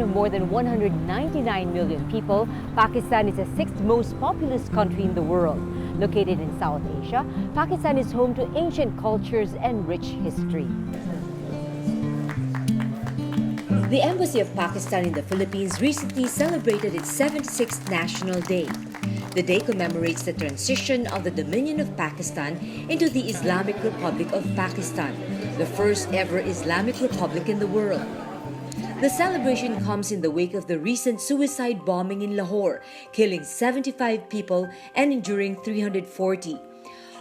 of more than 199 million people, Pakistan is the sixth most populous country in the world. Located in South Asia, Pakistan is home to ancient cultures and rich history. The Embassy of Pakistan in the Philippines recently celebrated its 76th National Day. The day commemorates the transition of the Dominion of Pakistan into the Islamic Republic of Pakistan, the first ever Islamic republic in the world. The celebration comes in the wake of the recent suicide bombing in Lahore, killing 75 people and injuring 340.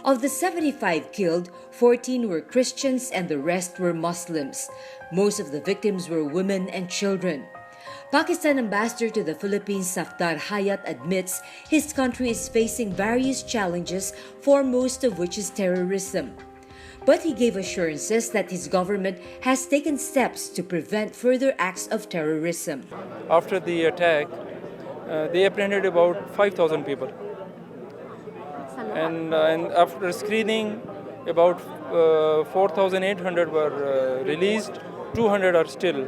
Of the 75 killed, 14 were Christians and the rest were Muslims. Most of the victims were women and children. Pakistan ambassador to the Philippines, Safdar Hayat, admits his country is facing various challenges, foremost of which is terrorism. But he gave assurances that his government has taken steps to prevent further acts of terrorism. After the attack, they apprehended about 5,000 people. And after screening, about 4,800 were released, 200 are still.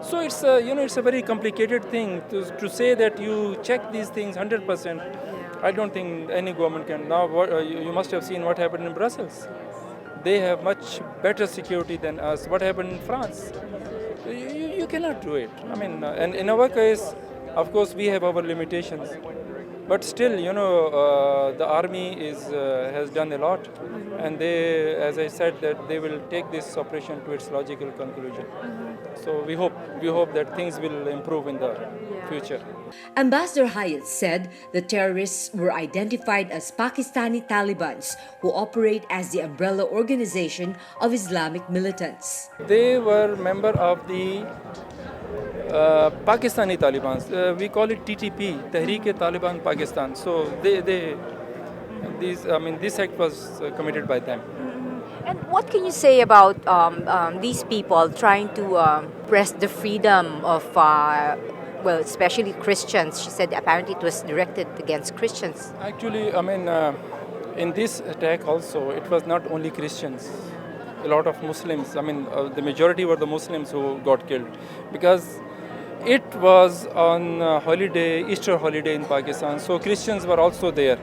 So it's a very complicated thing to say that you check these things 100%. I don't think any government can. Now, you must have seen what happened in Brussels. They have much better security than us. What happened in France? You cannot do it. I mean, and in our case, of course, we have our limitations. But still, the army has done a lot, and they, as I said, that they will take this operation to its logical conclusion. So we hope that things will improve in the future. Ambassador Hayat said the terrorists were identified as Pakistani Talibans who operate as the umbrella organization of Islamic militants. They were member of the Pakistani Taliban. We call it TTP, Tehreek-e-Taliban Pakistan. So this act was committed by them. And what can you say about these people trying to press the freedom of, especially Christians? She said apparently it was directed against Christians. Actually, in this attack also, it was not only Christians. A lot of Muslims, the majority were the Muslims who got killed. Because it was on Easter holiday in Pakistan, so Christians were also there.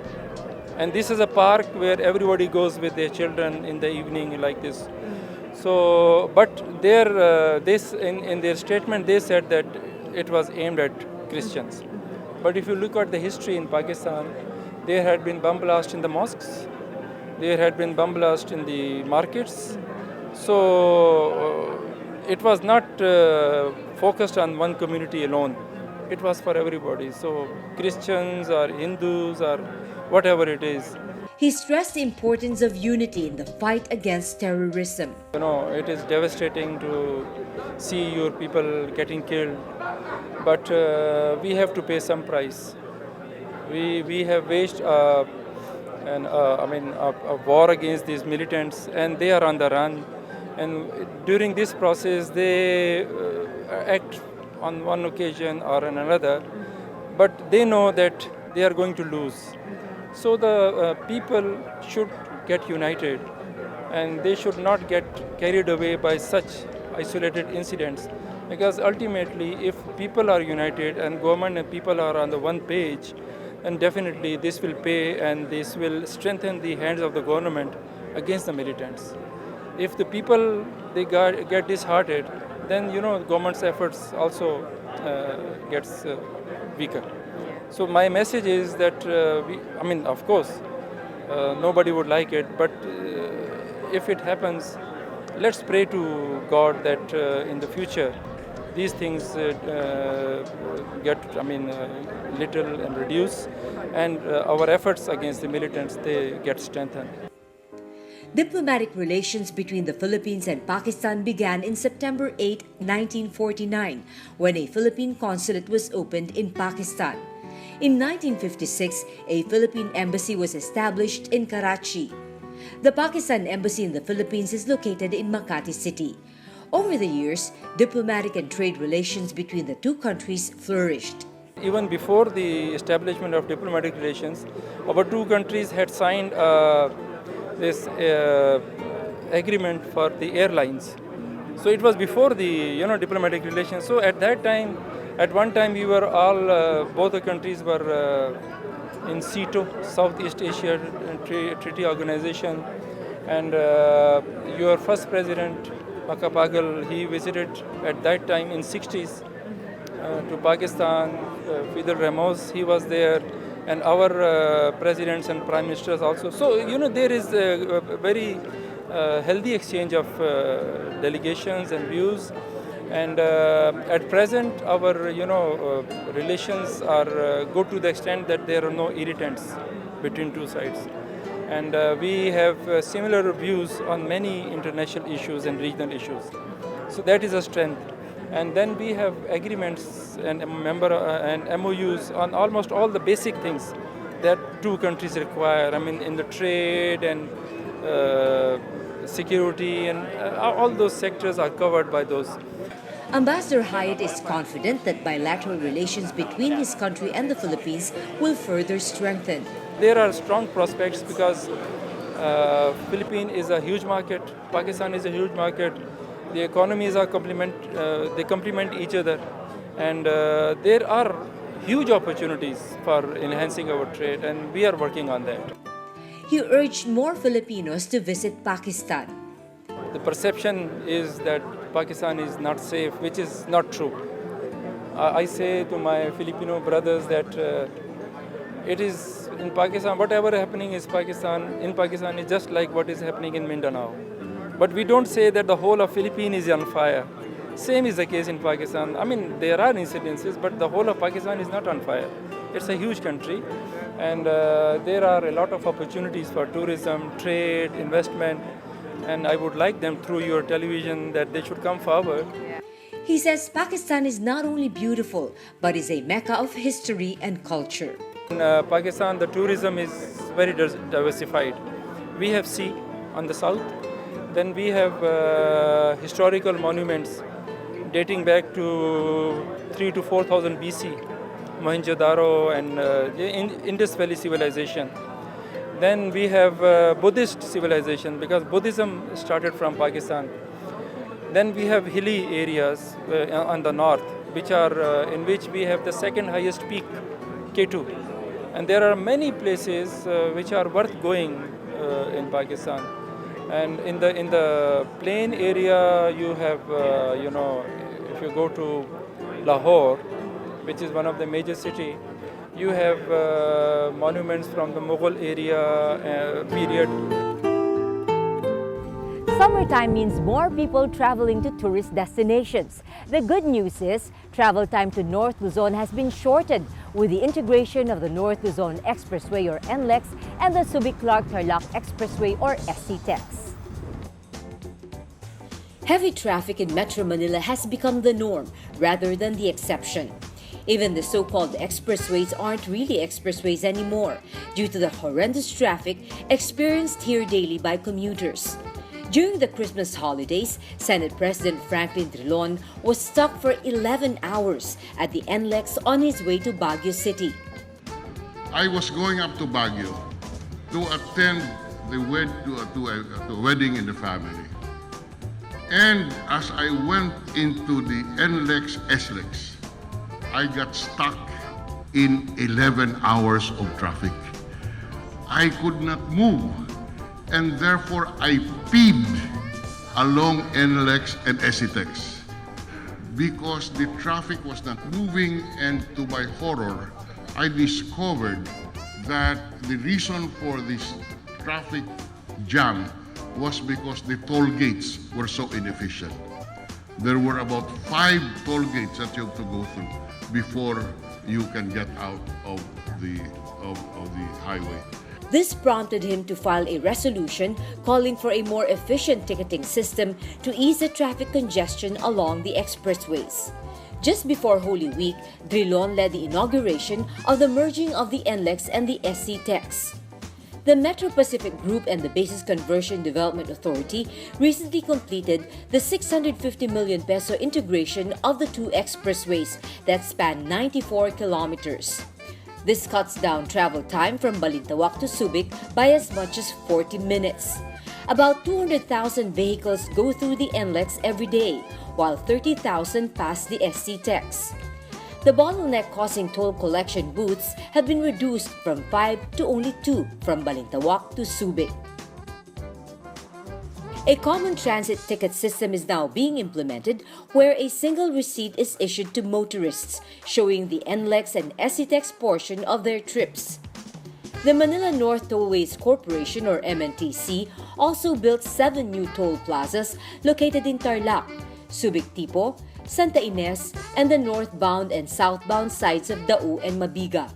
And this is a park where everybody goes with their children in the evening like this. So, but in their statement, they said that it was aimed at Christians. But if you look at the history in Pakistan, there had been bomb blasts in the mosques, there had been bomb blasts in the markets. So it was not focused on one community alone. It was for everybody. So Christians or Hindus or whatever it is. He stressed the importance of unity in the fight against terrorism. It is devastating to see your people getting killed, but we have to pay some price. We have waged a war against these militants, and they are on the run. And during this process, they act on one occasion or another, but they know that they are going to lose. So the people should get united, and they should not get carried away by such isolated incidents. Because ultimately, if people are united and government and people are on the one page, then definitely this will pay and this will strengthen the hands of the government against the militants. If the people get disheartened, then government's efforts also gets weaker. So my message is that of course, nobody would like it, but if it happens, let's pray to God that in the future these things get little and reduce, and our efforts against the militants, they get strengthened. Diplomatic relations between the Philippines and Pakistan began in September 8, 1949, when a Philippine consulate was opened in Pakistan. In 1956, a Philippine embassy was established in Karachi. The Pakistan Embassy in the Philippines is located in Makati City. Over the years, diplomatic and trade relations between the two countries flourished. Even before the establishment of diplomatic relations, our two countries had signed this agreement for the airlines. So it was before the diplomatic relations. So at that time, At one time, we were all, both the countries were in CETO, Southeast Asia Treaty Organization, and your first president, Makapagal, he visited at that time in 60s to Pakistan. Fidel Ramos, he was there, and our presidents and prime ministers also. So, there is a very healthy exchange of delegations and views. And at present, our relations are good to the extent that there are no irritants between two sides. And we have similar views on many international issues and regional issues. So that is a strength. And then we have agreements and MOUs on almost all the basic things that two countries require. I mean, in the trade and security and all those sectors are covered by those. Ambassador Hyatt is confident that bilateral relations between his country and the Philippines will further strengthen. There are strong prospects because Philippines is a huge market, Pakistan is a huge market, the economies are they complement each other, and there are huge opportunities for enhancing our trade, and we are working on that. He urged more Filipinos to visit Pakistan. The perception is that Pakistan is not safe, which is not true. I say to my Filipino brothers that it is in Pakistan, whatever happening in Pakistan is just like what is happening in Mindanao. But we don't say that the whole of Philippines is on fire. Same is the case in Pakistan. I mean, there are incidences, but the whole of Pakistan is not on fire. It's a huge country, and there are a lot of opportunities for tourism, trade, investment. And I would like them through your television that they should come forward. He says Pakistan is not only beautiful, but is a mecca of history and culture. In Pakistan, the tourism is very diversified. We have sea on the south. Then we have historical monuments dating back to 3,000 to 4,000 BC, Mohenjo-daro and Indus Valley civilization. Then we have Buddhist civilization because Buddhism started from Pakistan. Then we have hilly areas on the north, which are in which we have the second highest peak, K2. And there are many places which are worth going in Pakistan. And in the plain area, you have if you go to Lahore, which is one of the major cities, you have monuments from the Mughal area period. Summertime means more people traveling to tourist destinations. The good news is travel time to North Luzon has been shortened with the integration of the North Luzon Expressway or NLEX and the Subic-Clark-Tarlac Expressway or SCTEX. Heavy traffic in Metro Manila has become the norm rather than the exception. Even the so-called expressways aren't really expressways anymore due to the horrendous traffic experienced here daily by commuters. During the Christmas holidays, Senate President Franklin Drilon was stuck for 11 hours at the NLEX on his way to Baguio City. I was going up to Baguio to attend to a wedding in the family. And as I went into the NLEX SLEX, I got stuck in 11 hours of traffic. I could not move, and therefore I peed along NLEX and SCTEX because the traffic was not moving, and to my horror, I discovered that the reason for this traffic jam was because the toll gates were so inefficient. There were about 5 toll gates that you have to go through before you can get out of the highway. This prompted him to file a resolution calling for a more efficient ticketing system to ease the traffic congestion along the expressways. Just before Holy Week, Drilon led the inauguration of the merging of the NLEX and the SCTEX. The Metro Pacific Group and the Basis Conversion Development Authority recently completed the 650 million peso integration of the two expressways that span 94 kilometers. This cuts down travel time from Balintawak to Subic by as much as 40 minutes. About 200,000 vehicles go through the NLEX every day, while 30,000 pass the SCTEX. The bottleneck causing toll collection booths have been reduced from 5 to only 2 from Balintawak to Subic. A common transit ticket system is now being implemented where a single receipt is issued to motorists, showing the NLEX and SCTEX portion of their trips. The Manila North Tollways Corporation or MNTC also built 7 new toll plazas located in Tarlac, Subic Tipo, Santa Ines, and the northbound and southbound sides of Dao and Mabiga.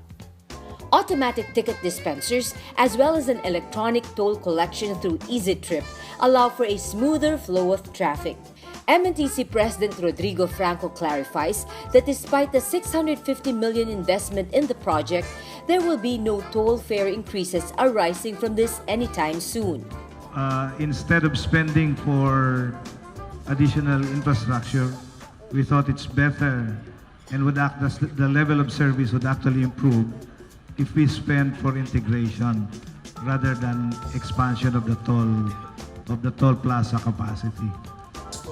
Automatic ticket dispensers as well as an electronic toll collection through EasyTrip allow for a smoother flow of traffic. MNTC President Rodrigo Franco clarifies that despite the 650 million investment in the project, there will be no toll fare increases arising from this anytime soon. Instead of spending for additional infrastructure, we thought it's better and would act as the level of service would actually improve if we spend for integration rather than expansion of the toll plaza capacity.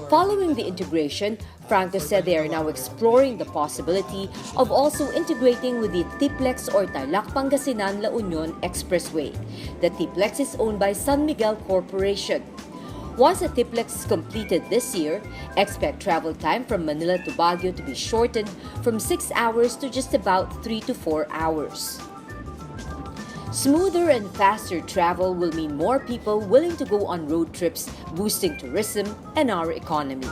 Following the integration, Franco said they are now exploring the possibility of also integrating with the Tiplex or Tarlac-Pangasinan-La Union Expressway. The Tiplex is owned by San Miguel Corporation. Once the Tiplex is completed this year, expect travel time from Manila to Baguio to be shortened from 6 hours to just about 3 to 4 hours. Smoother and faster travel will mean more people willing to go on road trips, boosting tourism and our economy.